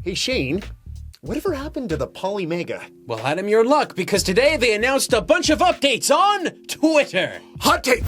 Hey Shane, whatever happened to the Polymega? Well, Adam, your luck, because today they announced a bunch of updates on Twitter. Hot take!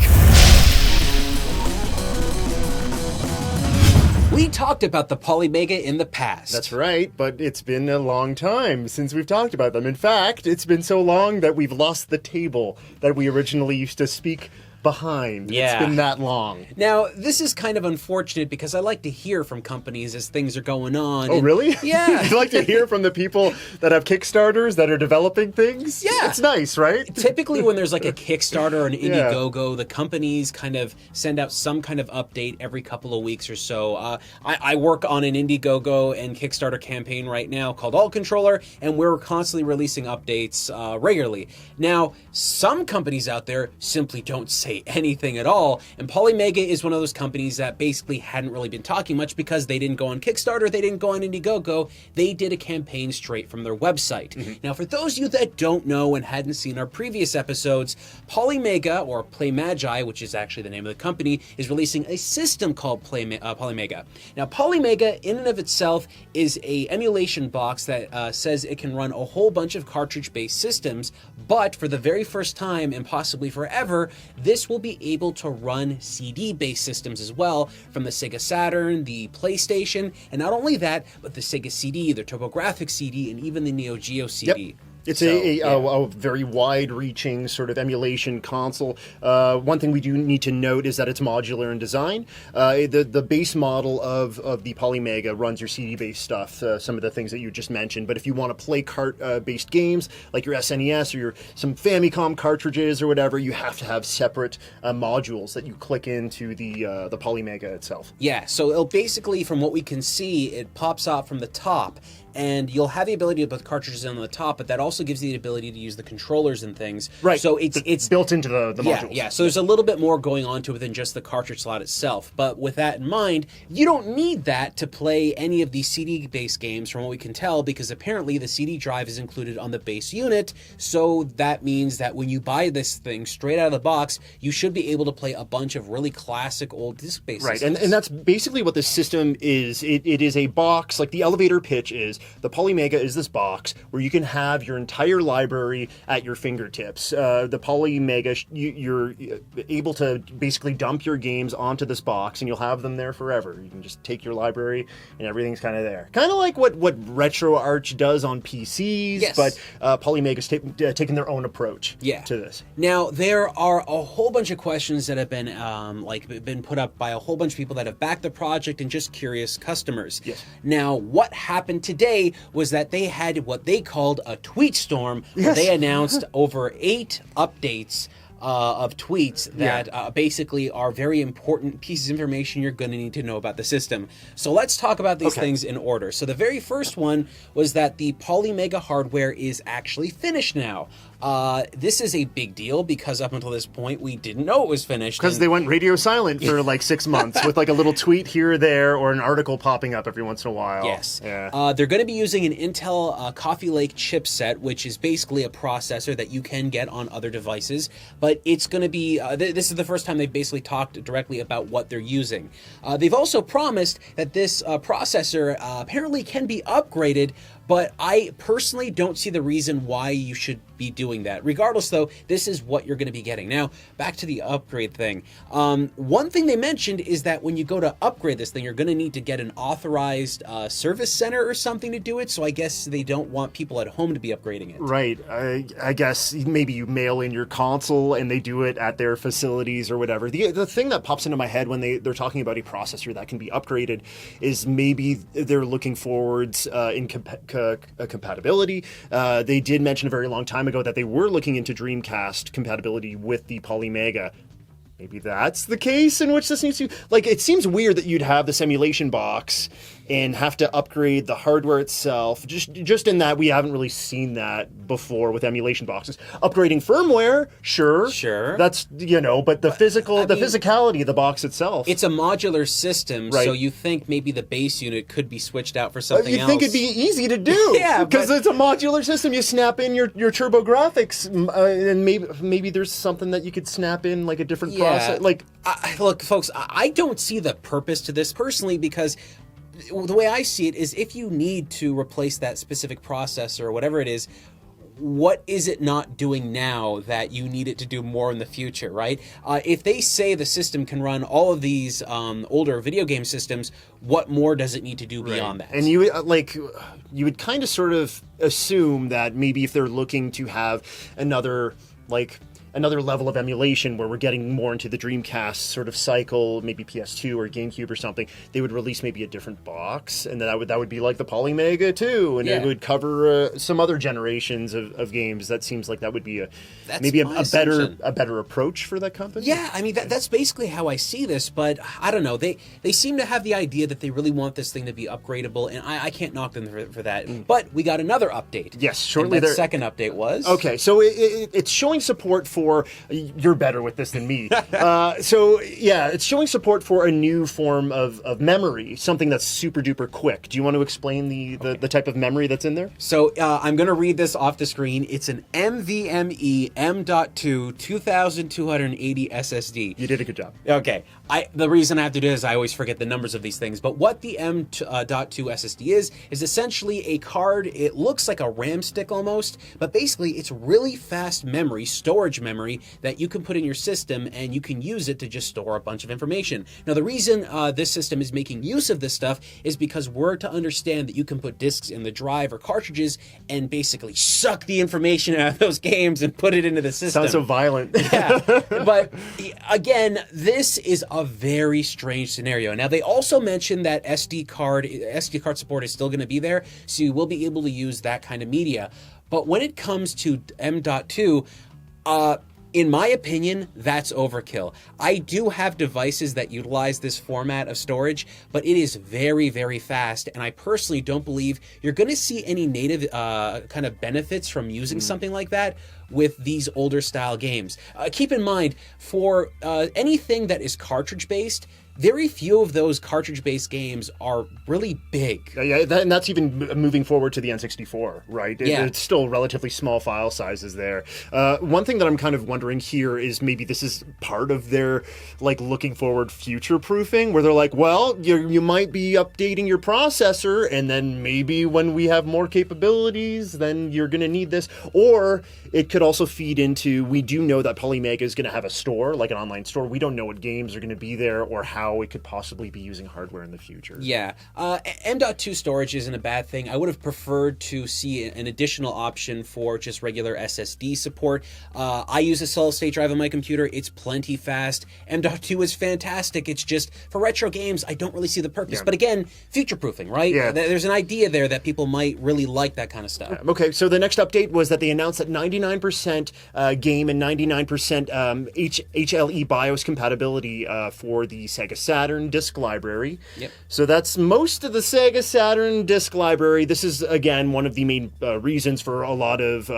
We talked about the Polymega in the past. That's right, but it's been a long time since we've talked about them. In fact, it's been so long that we've lost the table that we originally used to speak behind. Yeah. It's been that long. Now, this is kind of unfortunate because I like to hear from companies as things are going on. Oh, really? Yeah. You like to hear from the people that have Kickstarters that are developing things? Yeah. It's nice, right? Typically, when there's like a Kickstarter or an Indiegogo, the companies kind of send out some kind of update every couple of weeks or so. I work on an Indiegogo and Kickstarter campaign right now called All Controller, and we're constantly releasing updates regularly. Now, some companies out there simply don't say anything at all, and Polymega is one of those companies that basically hadn't really been talking much because they didn't go on Kickstarter, they didn't go on Indiegogo, they did a campaign straight from their website. Mm-hmm. Now, for those of you that don't know and hadn't seen our previous episodes, Polymega, or Playmaji, which is actually the name of the company, is releasing a system called Polymega. Now, Polymega, in and of itself, is a emulation box that says it can run a whole bunch of cartridge-based systems, but for the very first time, and possibly forever, this will be able to run CD-based systems as well, from the Sega Saturn, the PlayStation, and not only that, but the Sega CD, the TurboGrafx CD, and even the Neo Geo CD. Yep. It's a very wide-reaching sort of emulation console. One thing we do need to note is that it's modular in design. The base model of the Polymega runs your CD-based stuff, some of the things that you just mentioned. But if you want to play cart-based games, like your SNES or some Famicom cartridges or whatever, you have to have separate modules that you click into the Polymega itself. Yeah, so it'll basically, from what we can see, it pops out from the top, and you'll have the ability to put cartridges on the top, but that also gives you the ability to use the controllers and things. Right. So it's built into the modules. Yeah, so there's a little bit more going on to it than just the cartridge slot itself. But with that in mind, you don't need that to play any of these CD-based games from what we can tell, because apparently the CD drive is included on the base unit. So that means that when you buy this thing straight out of the box, you should be able to play a bunch of really classic old disc-based systems. Right, and that's basically what this system is. It is a box, like the elevator pitch is. The Polymega is this box where you can have your entire library at your fingertips. The Polymega, you're able to basically dump your games onto this box, and you'll have them there forever. You can just take your library, and everything's kind of there. Kind of like what RetroArch does on PCs, yes. But Polymega's taken their own approach to this. Now, there are a whole bunch of questions that have been been put up by a whole bunch of people that have backed the project and just curious customers. Yes. Now, what happened today was that they had what they called a tweet storm, where they announced over 8 updates of tweets that basically are very important pieces of information you're going to need to know about the system. So let's talk about these things in order. So the very first one was that the Polymega hardware is actually finished now. This is a big deal because up until this point we didn't know it was finished. Because they went radio silent for like 6 months with like a little tweet here or there or an article popping up every once in a while. Yes. Yeah. They're going to be using an Intel Coffee Lake chipset, which is basically a processor that you can get on other devices. But it's going to be, this is the first time they've basically talked directly about what they're using. They've also promised that this processor apparently can be upgraded, but I personally don't see the reason why you should be doing that. Regardless, though, this is what you're going to be getting. Now, back to the upgrade thing. One thing they mentioned is that when you go to upgrade this thing, you're going to need to get an authorized service center or something to do it, so I guess they don't want people at home to be upgrading it. Right. I guess maybe you mail in your console and they do it at their facilities or whatever. The thing that pops into my head when they're talking about a processor that can be upgraded is maybe they're looking forwards in compatibility. They did mention a very long time ago that they were looking into Dreamcast compatibility with the Polymega. Maybe that's the case in which this needs to... Like, it seems weird that you'd have this emulation box and have to upgrade the hardware itself. Just in that we haven't really seen that before with emulation boxes. Upgrading firmware, sure. That's, but the physicality of the box itself. It's a modular system, so you think maybe the base unit could be switched out for something else. You'd think it'd be easy to do. Yeah, because it's a modular system. You snap in your TurboGrafx, and maybe there's something that you could snap in, like a different process. Look, folks, I don't see the purpose to this personally because the way I see it is if you need to replace that specific processor or whatever it is, what is it not doing now that you need it to do more in the future, right? If they say the system can run all of these older video game systems, what more does it need to do beyond that? And you would kind of sort of assume that maybe if they're looking to have another level of emulation where we're getting more into the Dreamcast sort of cycle, maybe PS2 or GameCube or something, they would release maybe a different box, and that would be like the Polymega 2, and it would cover some other generations of games. That seems like that would be a better approach for that company. Yeah, I mean that's basically how I see this, but I don't know. They seem to have the idea that they really want this thing to be upgradable, and I can't knock them for that. But we got another update. Yes, shortly. And that second update was so it's showing support for. You're better with this than me. It's showing support for a new form of memory, something that's super duper quick. Do you want to explain the type of memory that's in there? So I'm going to read this off the screen. It's an NVMe M.2 2280 SSD. You did a good job. Okay. The reason I have to do this, I always forget the numbers of these things, but what the M.2 SSD is essentially a card. It looks like a RAM stick almost, but basically it's really fast memory, storage memory, that you can put in your system and you can use it to just store a bunch of information. Now, the reason this system is making use of this stuff is because we're to understand that you can put disks in the drive or cartridges and basically suck the information out of those games and put it into the system. Sounds so violent. Yeah, but again, this is a very strange scenario. Now, they also mentioned that SD card support is still going to be there, so you will be able to use that kind of media. But when it comes to M.2, in my opinion, that's overkill. I do have devices that utilize this format of storage, but it is very, very fast, and I personally don't believe you're going to see any native kind of benefits from using something like that with these older style games. Keep in mind, for anything that is cartridge-based, very few of those cartridge-based games are really big. And that's even moving forward to the N64, right? It's still relatively small file sizes there. One thing that I'm kind of wondering here is maybe this is part of their looking forward future-proofing, where they're like, well, you might be updating your processor, and then maybe when we have more capabilities, then you're going to need this. Or it could also feed into, we do know that Polymega is going to have a store, like an online store. We don't know what games are going to be there or how it could possibly be using hardware in the future. Yeah. M.2 storage isn't a bad thing. I would have preferred to see an additional option for just regular SSD support. I use a solid-state drive on my computer. It's plenty fast. M.2 is fantastic. It's just, for retro games, I don't really see the purpose. Yeah. But again, future-proofing, right? Yeah. There's an idea there that people might really like that kind of stuff. Yeah. Okay, so the next update was that they announced that 99% game and 99% HLE BIOS compatibility for the Sega Saturn disk library. Yep. So that's most of the Sega Saturn disk library. This is, again, one of the main reasons for a lot of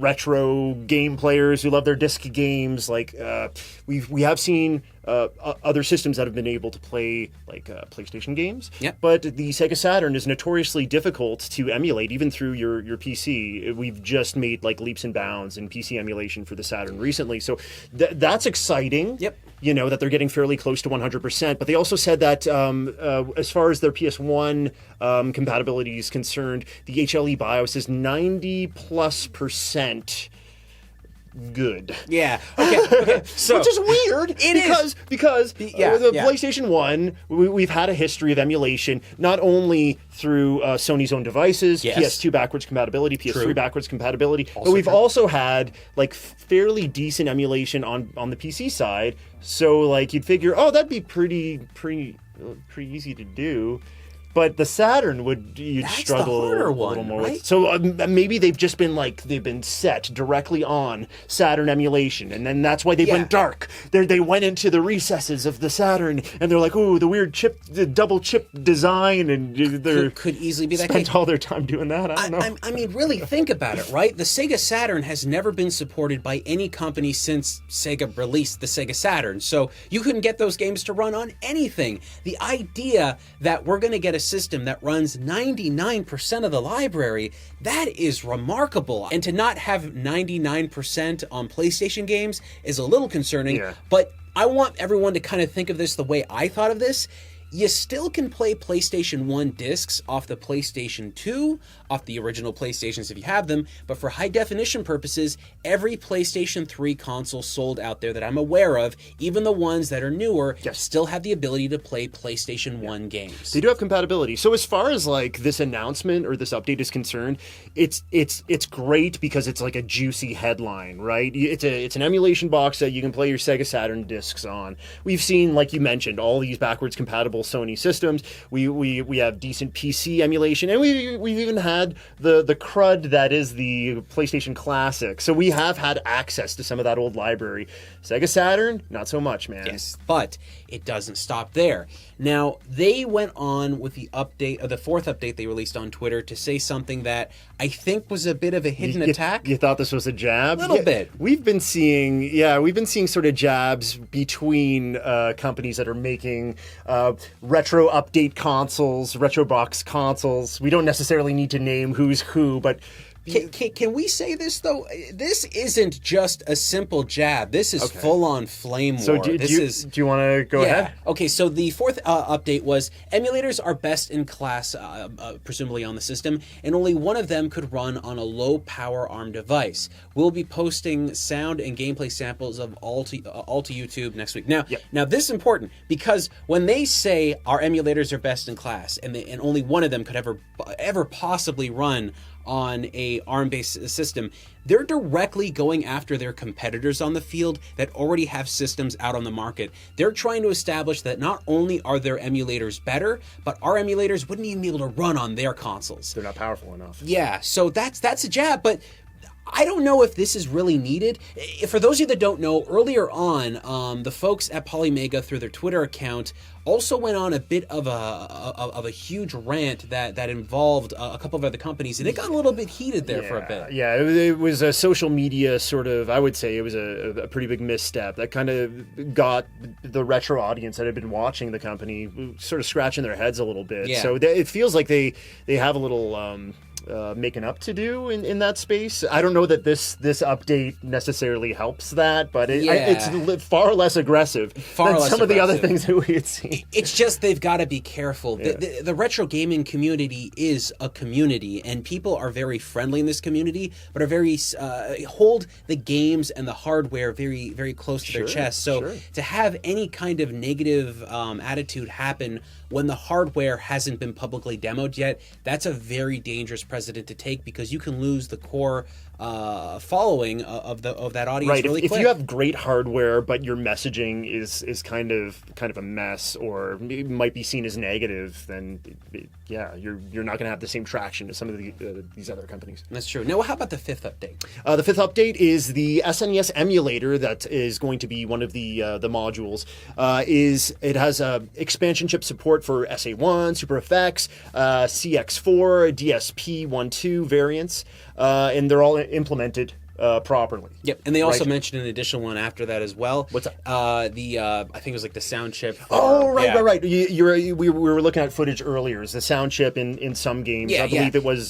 retro game players who love their disc games. We have seen other systems that have been able to play PlayStation games. Yep. But the Sega Saturn is notoriously difficult to emulate, even through your PC. We've just made leaps and bounds in PC emulation for the Saturn recently. So that's exciting. Yep. That they're getting fairly close to 100%. But they also said that as far as their PS1 compatibility is concerned, the HLE BIOS is 90+% good. Yeah. Okay. So, which is weird. Because the PlayStation 1, we've had a history of emulation, not only through Sony's own devices, yes. PS2 backwards compatibility, PS3 True. backwards compatibility, Also but we've true. also had fairly decent emulation on the PC side. So you'd figure, that'd be pretty easy to do. But the Saturn you'd That's struggle the harder a little one, more right? with. So maybe they've just been set directly on Saturn emulation, and then that's why they went dark. They went into the recesses of the Saturn, and they're like, "Ooh, the weird the double chip design," and they could easily be that spent case. all their time doing that. I don't know. I mean, really think about it, right? The Sega Saturn has never been supported by any company since Sega released the Sega Saturn, so you couldn't get those games to run on anything. The idea that we're going to get a system that runs 99% of the library, that is remarkable. And to not have 99% on PlayStation games is a little concerning, but I want everyone to kind of think of this the way I thought of this. you still can play PlayStation 1 discs off the PlayStation 2, off the original PlayStations if you have them, but for high definition purposes, every PlayStation 3 console sold out there that I'm aware of, even the ones that are newer, still have the ability to play PlayStation 1 games. They do have compatibility. So as far as like this announcement or this update is concerned, it's great because it's like a juicy headline, right? It's an emulation box that you can play your Sega Saturn discs on. We've seen, like you mentioned, all these backwards compatible Sony systems. We have decent PC emulation, and we've even had the crud that is the PlayStation Classic. So we have had access to some of that old library. Sega Saturn, not so much, man. Yes, but it doesn't stop there. Now, they went on with the update, the fourth update they released on Twitter, to say something that I think was a bit of a hidden attack. You thought this was a jab? A little bit. We've been seeing sort of jabs between companies that are making retro update consoles, retro box consoles. We don't necessarily need to name who's who, but Can we say this, though? This isn't just a simple jab. This is full-on flame war. So do you want to go ahead? Okay, so the fourth update was emulators are best in class, presumably on the system, and only one of them could run on a low-power ARM device. We'll be posting sound and gameplay samples of all to YouTube next week. Now this is important, because when they say our emulators are best in class, and only one of them could ever possibly run on a ARM-based system, they're directly going after their competitors on the field that already have systems out on the market. They're trying to establish that not only are their emulators better, but our emulators wouldn't even be able to run on their consoles. They're not powerful enough. Yeah, so that's a jab, but I don't know if this is really needed. For those of you that don't know, earlier on, the folks at Polymega, through their Twitter account, also went on a bit of a huge rant that involved a couple of other companies, and it got a little bit heated there for a bit. Yeah, it was a social media sort of, I would say it was a pretty big misstep that kind of got the retro audience that had been watching the company sort of scratching their heads a little bit. Yeah. So it feels like they have a little making up to do in that space. I don't know that this update necessarily helps that, but it's far less aggressive than some of the other things that we had seen. It's just they've got to be careful. Yeah. The retro gaming community is a community, and people are very friendly in this community, but are very hold the games and the hardware very, very close to their chest. So to have any kind of negative attitude happen when the hardware hasn't been publicly demoed yet, that's a very dangerous precedent to take, because you can lose the core following of that audience really quick. If you have great hardware but your messaging is kind of a mess, or it might be seen as negative, then you're not going to have the same traction as some of these other companies. That's true. Now, how about the fifth update? The fifth update is the SNES Emulator. That is going to be one of the modules. It has expansion chip support for SA1, Super FX, CX4, DSP 1.2 variants, and they're all implemented properly. Yep, and they also mentioned an additional one after that as well. What's that? I think it was like the sound chip. Right. We were looking at footage earlier. It's the sound chip in some games. I believe it was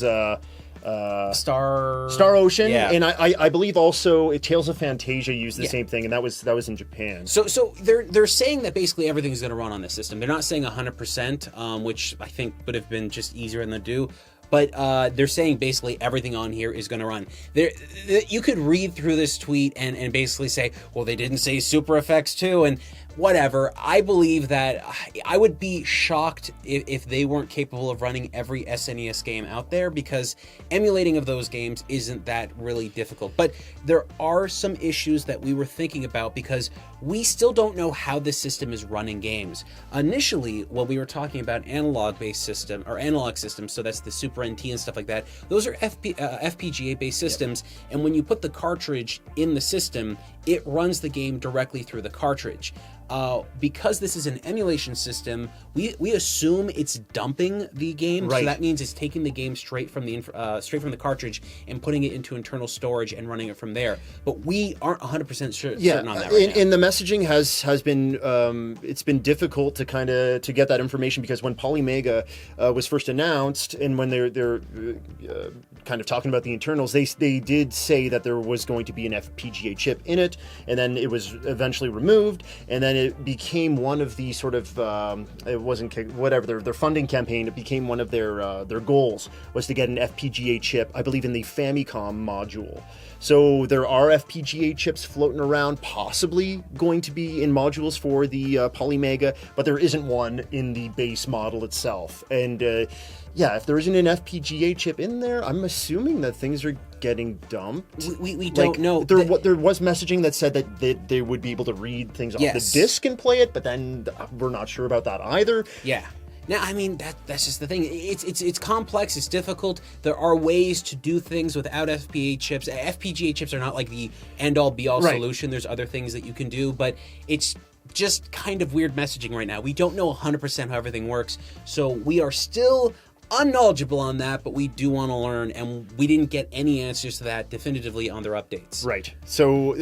Star Ocean, and I believe also Tales of Fantasia used the same thing, and that was in Japan. So they're saying that basically everything's going to run on this system. They're not saying 100%, which I think would have been just easier than they do. But they're saying basically everything on here is going to run. You could read through this tweet and basically say, well, they didn't say Super FX 2, and whatever. I believe that I would be shocked if they weren't capable of running every SNES game out there, because emulating of those games isn't that really difficult. But there are some issues that we were thinking about, because we still don't know how this system is running games. Initially, when we were talking about analog-based system, or analog systems, so that's the Super NT and stuff like that, those are FPGA-based systems, and when you put the cartridge in the system, it runs the game directly through the cartridge. Because this is an emulation system, we assume it's dumping the game, so that means it's taking the game straight from the cartridge and putting it into internal storage and running it from there. But we aren't 100% certain on that right now. And the messaging has been it's been difficult to to get that information, because when Polymega was first announced, and when they're kind of talking about the internals, they did say that there was going to be an FPGA chip in it, and then it was eventually removed, and then it became one of the sort of it wasn't whatever their funding campaign. It became one of their goals was to get an FPGA chip, I believe, in the Famicom module. So there are FPGA chips floating around, possibly going to be in modules for the Polymega, but there isn't one in the base model itself. And yeah, if there isn't an FPGA chip in there, I'm assuming that things are getting dumped. We don't know. There was messaging that said that they would be able to read things off the disc and play it, but then we're not sure about that either. Yeah. Now, I mean, that's just the thing. It's complex. It's difficult. There are ways to do things without FPGA chips. FPGA chips are not like the end-all, be-all solution. There's other things that you can do, but it's just kind of weird messaging right now. We don't know 100% how everything works, so we are still unknowledgeable on that, but we do want to learn, and we didn't get any answers to that definitively on their updates. Right. So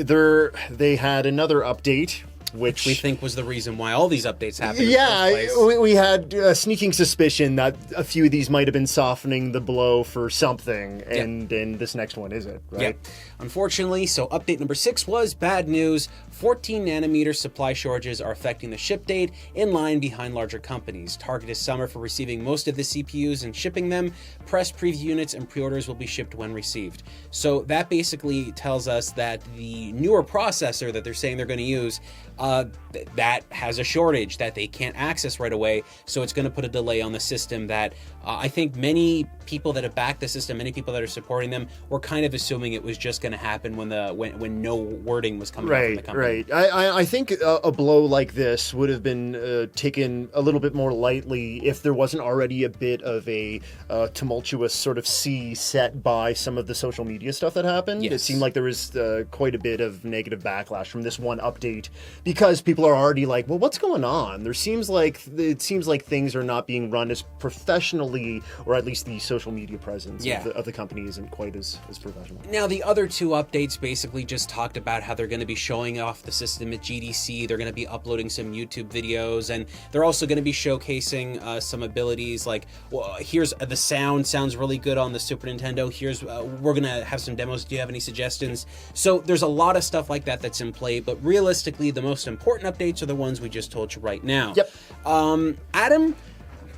they had another update, which we think was the reason why all these updates happened. Yeah, we had a sneaking suspicion that a few of these might have been softening the blow for something, and this next one isn't, right? Yep. Unfortunately, so update number 6 was bad news. 14 nanometer supply shortages are affecting the ship date, in line behind larger companies. Target is summer for receiving most of the CPUs and shipping them. Press preview units and pre-orders will be shipped when received. So that basically tells us that the newer processor that they're saying they're going to use, that has a shortage that they can't access right away. So it's going to put a delay on the system that I think many people that have backed the system, many people that are supporting them, were kind of assuming it was just going to happen when no wording was coming out from the company. Right. I think a blow like this would have been taken a little bit more lightly if there wasn't already a bit of a tumultuous sort of sea set by some of the social media stuff that happened. Yes. It seemed like there was quite a bit of negative backlash from this one update because people are already like, well, what's going on? It seems like things are not being run as professionally, or at least the social media presence of the company isn't quite as professional. Now, the other 2 updates basically just talked about how they're going to be showing off the system at GDC. They're going to be uploading some YouTube videos, and they're also going to be showcasing some abilities like, well, here's the sounds really good on the Super Nintendo. Here's we're going to have some demos. Do you have any suggestions? So there's a lot of stuff like that that's in play, but realistically, the most important updates are the ones we just told you right now. Yep. Adam,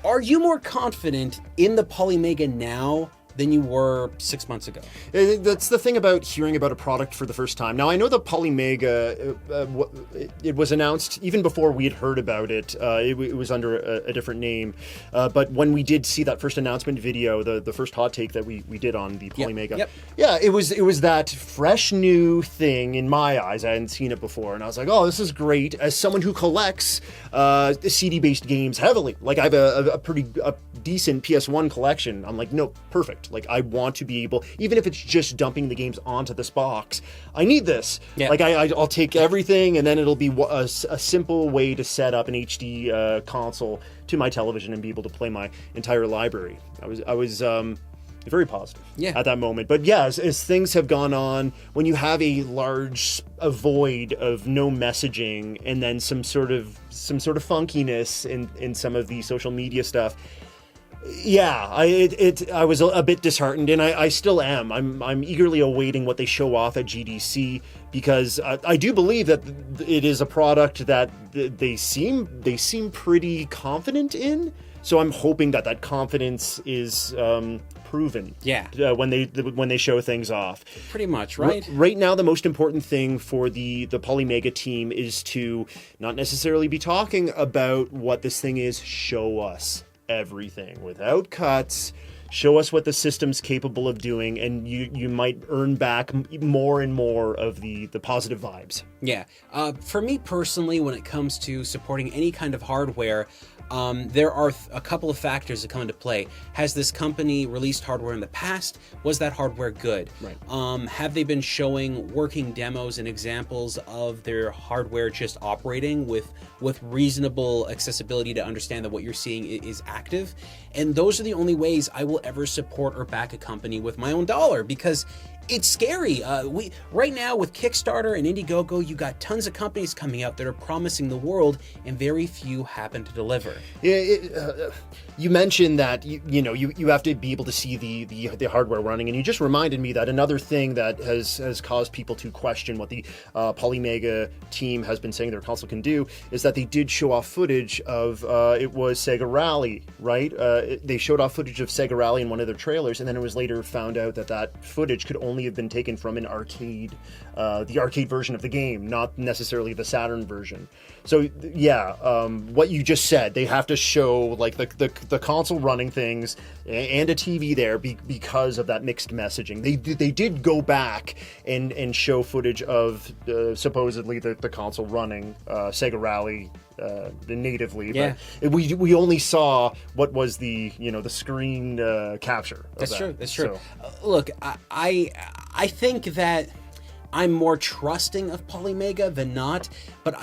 are you more confident in the Polymega now than you were 6 months ago? That's the thing about hearing about a product for the first time. Now, I know the Polymega, it was announced even before we had heard about it. It was under a different name. But when we did see that first announcement video, the first hot take that we did on the Polymega, yeah, it was that fresh new thing in my eyes. I hadn't seen it before. And I was like, oh, this is great. As someone who collects CD-based games heavily, like I have a pretty decent PS1 collection, I'm like, no, perfect. Like, I want to be able, even if it's just dumping the games onto this box, I need this. Yeah. Like, I'll take everything, and then it'll be a simple way to set up an HD console to my television and be able to play my entire library. I was very positive at that moment. But yeah, as things have gone on, when you have a void of no messaging and then some sort of funkiness in some of the social media stuff, yeah, I was a bit disheartened, and I still am. I'm eagerly awaiting what they show off at GDC, because I do believe that it is a product that they seem pretty confident in. So I'm hoping that confidence is proven. Yeah. When they show things off. Pretty much, right? Right now, the most important thing for the Polymega team is to not necessarily be talking about what this thing is. Show us everything without cuts. Show us what the system's capable of doing, and you might earn back more and more of the positive vibes. Yeah. For me personally, when it comes to supporting any kind of hardware, there are a couple of factors that come into play. Has this company released hardware in the past? Was that hardware good? Right. Have they been showing working demos and examples of their hardware just operating with reasonable accessibility to understand that what you're seeing is active? And those are the only ways I will ever support or back a company with my own dollar, because it's scary. Right now with Kickstarter and Indiegogo, you got tons of companies coming out that are promising the world, and very few happen to deliver. You mentioned that you have to be able to see the hardware running, and you just reminded me that another thing that has caused people to question what the Polymega team has been saying their console can do is that they did show off footage of it was Sega Rally, right? They showed off footage of Sega Rally in one of their trailers, and then it was later found out that footage could only have been taken from an arcade, the arcade version of the game, not necessarily the Saturn version. So yeah, what you just said, they have to show like the console running things and a TV there because of that mixed messaging. They did go back and show footage of supposedly the console running Sega Rally natively, yeah. But we only saw what was the screen capture. That's true. That's true. So. Look, I think that I'm more trusting of Polymega than not, but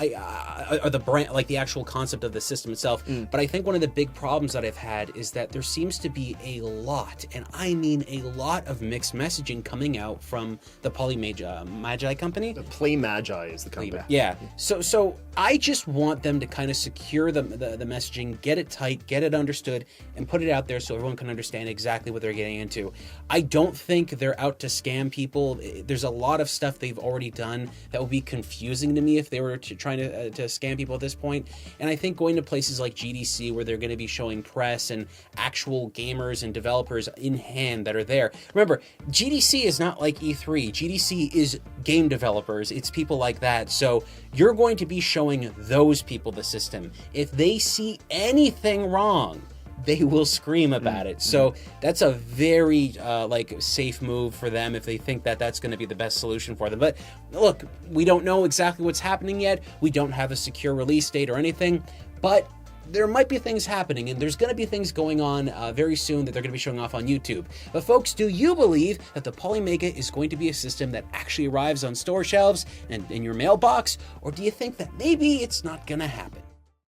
or the brand, like the actual concept of the system itself. But I think one of the big problems that I've had is that there seems to be a lot, and I mean a lot, of mixed messaging coming out from the Playmaji company. The Playmaji is the company. Yeah. So I just want them to kind of secure the messaging, get it tight, get it understood, and put it out there so everyone can understand exactly what they're getting into. I don't think they're out to scam people. There's a lot of stuff they've already done that would be confusing to me if they were trying to scam people at this point. And I think going to places like GDC, where they're going to be showing press and actual gamers and developers in hand that are there. Remember, GDC is not like E3. GDC is game developers. It's people like that. So you're going to be showing those people the system. If they see anything wrong, they will scream about it. So that's a very safe move for them if they think that that's going to be the best solution for them. But look, we don't know exactly what's happening yet. We don't have a secure release date or anything, but there might be things happening, and there's going to be things going on very soon that they're going to be showing off on YouTube. But folks, do you believe that the Polymega is going to be a system that actually arrives on store shelves and in your mailbox, or do you think that maybe it's not going to happen?